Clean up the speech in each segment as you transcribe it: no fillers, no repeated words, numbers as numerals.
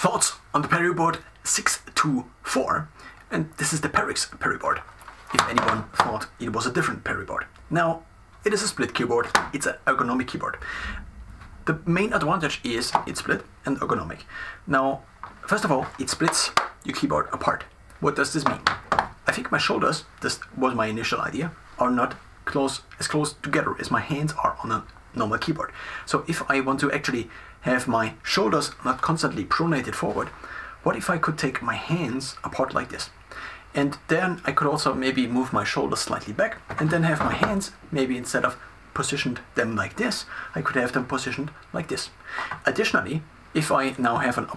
Thoughts on the Periboard 624, and this is the Perix Periboard, if anyone thought it was a different Periboard. Now, it is a split keyboard, it's an ergonomic keyboard. The main advantage is it's split and ergonomic. Now, first of all, it splits your keyboard apart. What does this mean? I think my shoulders, this was my initial idea, are not as close together as my hands are on a normal keyboard. So if I want to actually have my shoulders not constantly pronated forward, what if I could take my hands apart like this? And then I could also maybe move my shoulders slightly back and then have my hands, maybe instead of positioned them like this, I could have them positioned like this. Additionally, if I now have an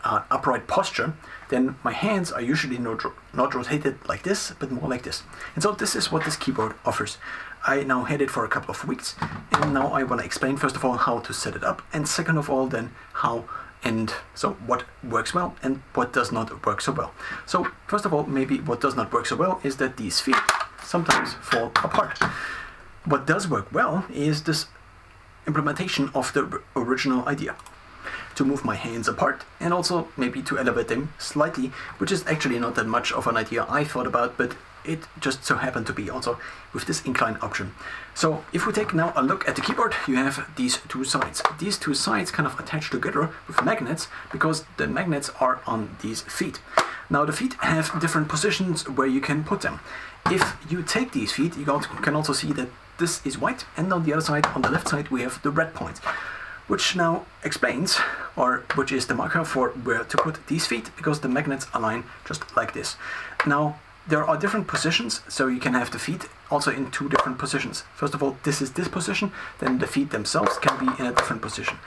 upright posture, then my hands are usually not rotated like this, but more like this. And so this is what this keyboard offers. I now had it for a couple of weeks, and now I want to explain first of all how to set it up, and second of all then how and so what works well and what does not work so well. So first of all, maybe what does not work so well is that these feet sometimes fall apart. What does work well is this implementation of the original idea, to move my hands apart and also maybe to elevate them slightly, which is actually not that much of an idea I thought about, but it just so happened to be also with this incline option. So if we take now a look at the keyboard, you have these two sides. These two sides kind of attach together with magnets because the magnets are on these feet. Now the feet have different positions where you can put them. If you take these feet, you can also see that this is white, and on the other side, on the left side, we have the red points, which now explains, or which is the marker for where to put these feet, because the magnets align just like this. Now, there are different positions, so you can have the feet also in two different positions. First of all, this is this position, then the feet themselves can be in a different position.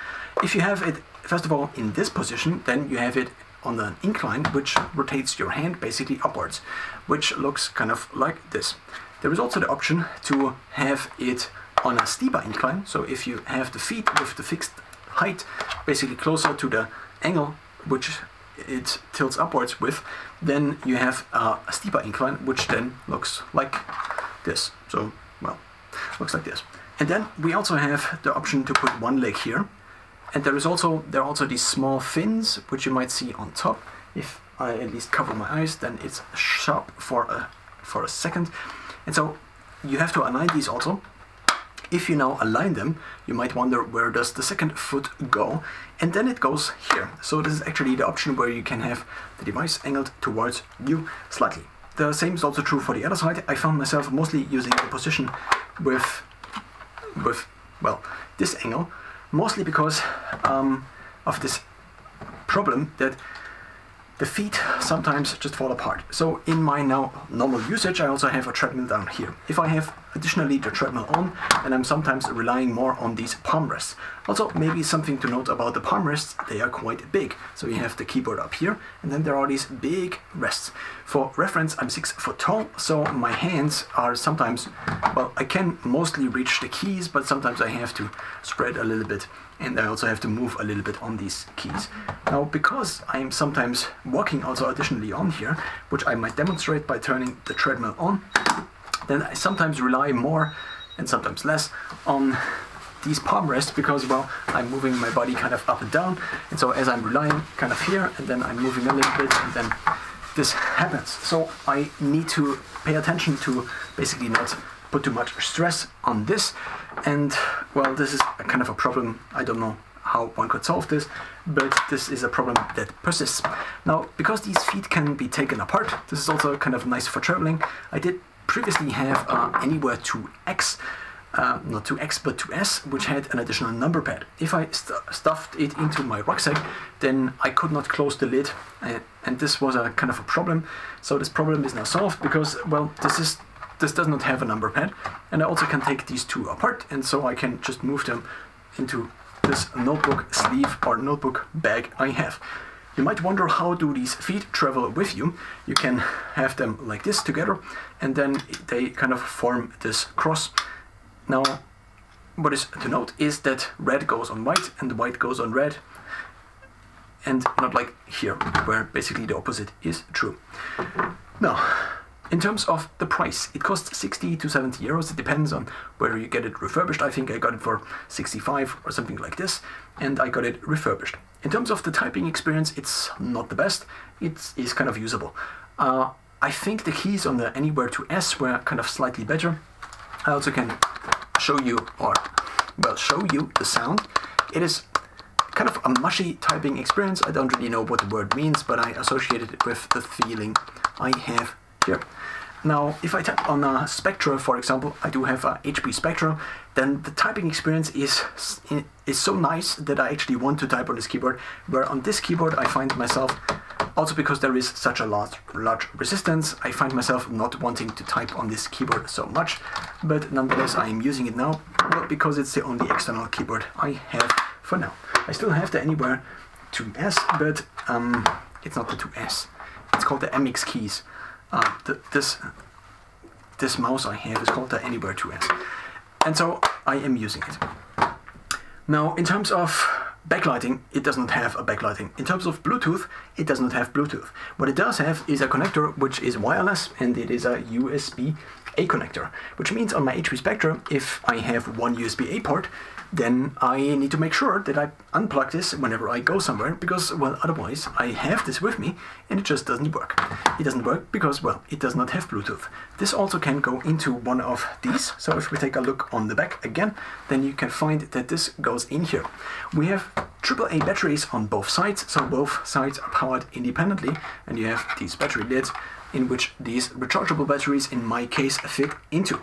If you have it, first of all, in this position, then you have it on an incline, which rotates your hand basically upwards, which looks kind of like this. There is also the option to have it on a steeper incline, so if you have the feet with the fixed height basically closer to the angle which it tilts upwards with, then you have a steeper incline, which then looks like this. So, well, looks like this. And then we also have the option to put one leg here, and there are also these small fins which you might see on top. If I at least cover my eyes, then it's sharp for a second. And so you have to align these also. If you now align them, you might wonder, where does the second foot go? And then it goes here. So this is actually the option where you can have the device angled towards you slightly. The same is also true for the other side. I found myself mostly using the position with well, this angle, mostly because of this problem that the feet sometimes just fall apart. So in my now normal usage, I also have a treadmill down here. If I have additionally the treadmill on, and I'm sometimes relying more on these palm rests. Also, maybe something to note about the palm rests, they are quite big. So you have the keyboard up here, and then there are these big rests. For reference, I'm 6 foot tall, so my hands are sometimes, well, I can mostly reach the keys, but sometimes I have to spread a little bit, and I also have to move a little bit on these keys. Now, because I'm sometimes walking also additionally on here, which I might demonstrate by turning the treadmill on, then I sometimes rely more and sometimes less on these palm rests because, well, I'm moving my body kind of up and down, and so as I'm relying kind of here and then I'm moving a little bit and then this happens. So I need to pay attention to basically not put too much stress on this, and well, this is a kind of a problem. I don't know how one could solve this, but this is a problem that persists. Now, because these feet can be taken apart, this is also kind of nice for traveling. I did previously have anywhere to X, not to X but to S, which had an additional number pad. If I stuffed it into my rucksack, then I could not close the lid, and this was a kind of a problem. So this problem is now solved because, well, this does not have a number pad, and I also can take these two apart, and so I can just move them into this notebook sleeve or notebook bag I have. You might wonder, how do these feet travel with you? You can have them like this together, and then they kind of form this cross. Now, what is to note is that red goes on white and white goes on red, and not like here, where basically the opposite is true. Now, in terms of the price, it costs 60 to 70 euros. It depends on whether you get it refurbished. I think I got it for 65 or something like this, and I got it refurbished. In terms of the typing experience, it's not the best. It is kind of usable. I think the keys on the Anywhere to S were kind of slightly better. I also can show you, show you the sound. It is kind of a mushy typing experience. I don't really know what the word means, but I associated it with the feeling I have here. Now, if I type on a Spectra, for example, I do have a HP Spectra, then the typing experience is so nice that I actually want to type on this keyboard, where on this keyboard I find myself, also because there is such a large resistance, I find myself not wanting to type on this keyboard so much, but nonetheless I am using it now, well, because it's the only external keyboard I have for now. I still have the Anywhere to S, but it's not the 2S. It's called the MX keys. This mouse I have is called the Anywhere to S. And so I am using it. Now, in terms of backlighting, it does not have a backlighting. In terms of Bluetooth, it does not have Bluetooth. What it does have is a connector which is wireless, and it is a USB-A connector, which means on my HP Spectra, if I have one USB-A port, then I need to make sure that I unplug this whenever I go somewhere, because, well, otherwise I have this with me and it just doesn't work. It doesn't work because, well, it does not have Bluetooth. This also can go into one of these, so if we take a look on the back again, then you can find that this goes in here. We have AAA batteries on both sides, so both sides are powered independently, and you have these battery lids in which these rechargeable batteries, in my case, fit into.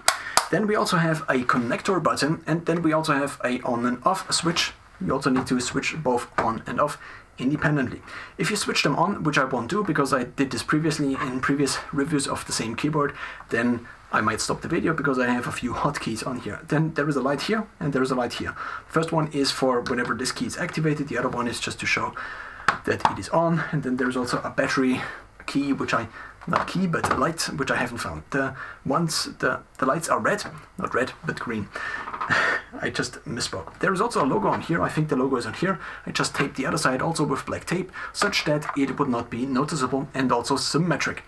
Then we also have a connector button, and then we also have a on and off switch. You also need to switch both on and off independently. If you switch them on, which I won't do because I did this previously in previous reviews of the same keyboard, then I might stop the video because I have a few hotkeys on here. Then there is a light here and there is a light here. First one is for whenever this key is activated, the other one is just to show that it is on, and then there's also a battery key, which I, not key, but light, which I haven't found. The lights are red, not red, but green. I just misspoke. There is also a logo on here. I think the logo is on here. I just taped the other side also with black tape, such that it would not be noticeable and also symmetric.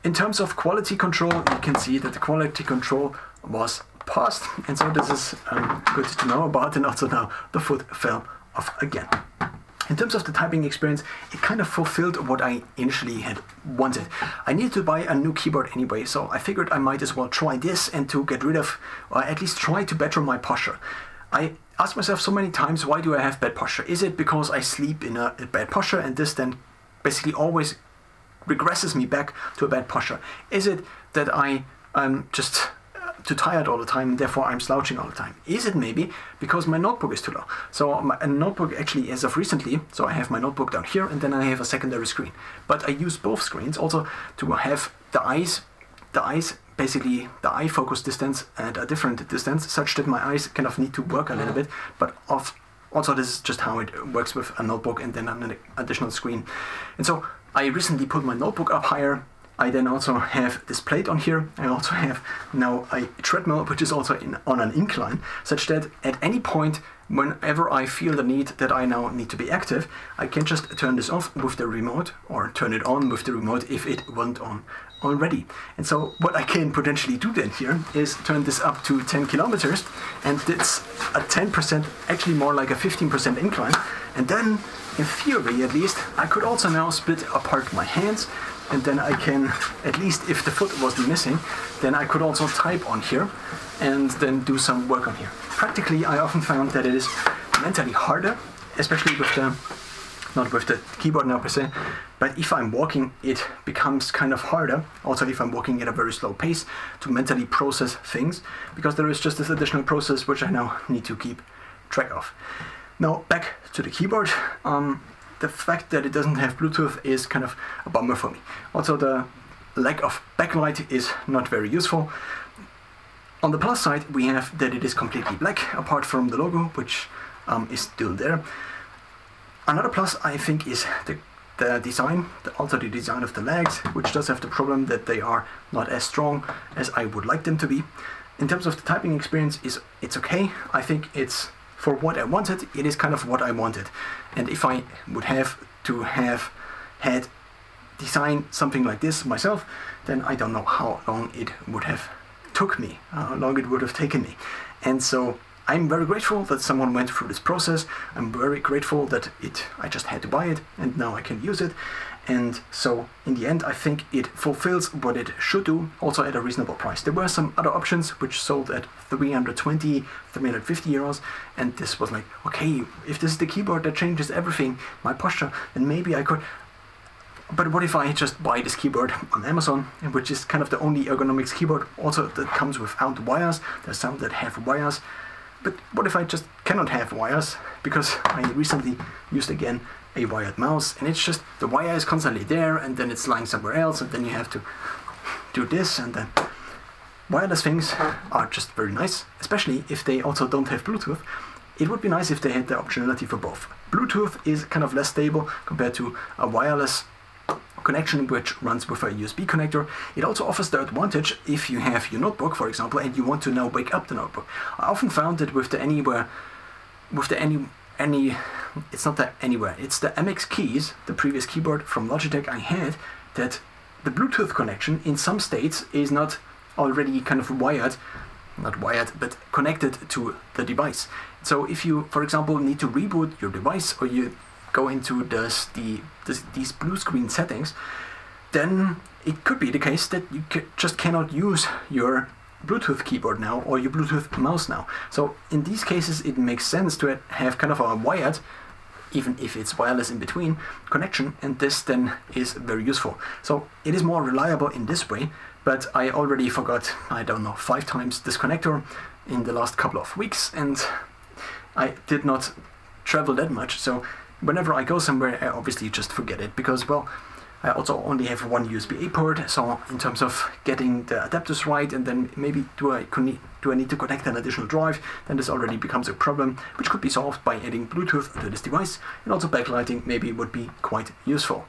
In terms of quality control, you can see that the quality control was paused, and so this is good to know about, and also now the foot fell off again. In terms of the typing experience, it kind of fulfilled what I initially had wanted. I needed to buy a new keyboard anyway, so I figured I might as well try this and to get rid of, or at least try to better my posture. I asked myself so many times, why do I have bad posture? Is it because I sleep in a bad posture and this then basically always regresses me back to a bad posture? Is it that I am just too tired all the time and therefore I'm slouching all the time? Is it maybe because my notebook is too low? So my notebook actually, as of recently, so I have my notebook down here and then I have a secondary screen. But I use both screens also to have the eyes, basically the eye focus distance at a different distance, such that my eyes kind of need to work a little bit, but also this is just how it works with a notebook and then an additional screen. And so I recently put my notebook up higher. I then also have this plate on here. I also have now a treadmill, which is also on an incline, such that at any point, whenever I feel the need that I now need to be active, I can just turn this off with the remote, or turn it on with the remote if it wasn't on already. And so what I can potentially do then here is turn this up to 10 kilometers, and it's a 10%, actually more like a 15% incline. And then, in theory at least, I could also now split apart my hands, and then I can, at least if the foot wasn't missing, then I could also type on here and then do some work on here. Practically, I often found that it is mentally harder, especially with the, not with the keyboard now per se, but if I'm walking, it becomes kind of harder, also if I'm walking at a very slow pace, to mentally process things, because there is just this additional process which I now need to keep track of. Now, back to the keyboard. The fact that it doesn't have Bluetooth is kind of a bummer for me. Also, the lack of backlight is not very useful. On the plus side, we have that it is completely black, apart from the logo, which is still there. Another plus, I think, is the design, also the design of the legs, which does have the problem that they are not as strong as I would like them to be. In terms of the typing experience, it's okay. I think it's, for what I wanted, it is kind of what I wanted. And if I would have to have had designed something like this myself, then I don't know how long it would have took me, how long it would have taken me. And so I'm very grateful that someone went through this process. I'm very grateful that I just had to buy it and now I can use it. And so in the end, I think it fulfills what it should do, also at a reasonable price. There were some other options which sold at 320, 350 euros, and this was like, okay, if this is the keyboard that changes everything, my posture, then maybe I could. But what if I just buy this keyboard on Amazon, which is kind of the only ergonomics keyboard also that comes without wires? There's some that have wires. But what if I just cannot have wires? Because I recently used again a wired mouse, and it's just the wire is constantly there, and then it's lying somewhere else, and then you have to do this, and then wireless things are just very nice, especially if they also don't have Bluetooth. It would be nice if they had the optionality for both. Bluetooth is kind of less stable compared to a wireless connection which runs with a USB connector. It also offers the advantage if you have your notebook, for example, and you want to now wake up the notebook. I often found that with the Anywhere, it's not the Anywhere, it's the MX keys, the previous keyboard from Logitech I had, that the Bluetooth connection in some states is not already kind of not wired, but connected to the device. So if you, for example, need to reboot your device, or you go into these blue screen settings, then it could be the case that you just cannot use your Bluetooth keyboard now or your Bluetooth mouse now. So in these cases it makes sense to have kind of a wired, even if it's wireless in between, connection, and this then is very useful. So it is more reliable in this way, but I already forgot, I don't know, 5 times this connector in the last couple of weeks, and I did not travel that much, so whenever I go somewhere I obviously just forget it, because, well, I also only have one USB-A port, so in terms of getting the adapters right, and then maybe do I need to connect an additional drive, then this already becomes a problem, which could be solved by adding Bluetooth to this device, and also backlighting maybe would be quite useful.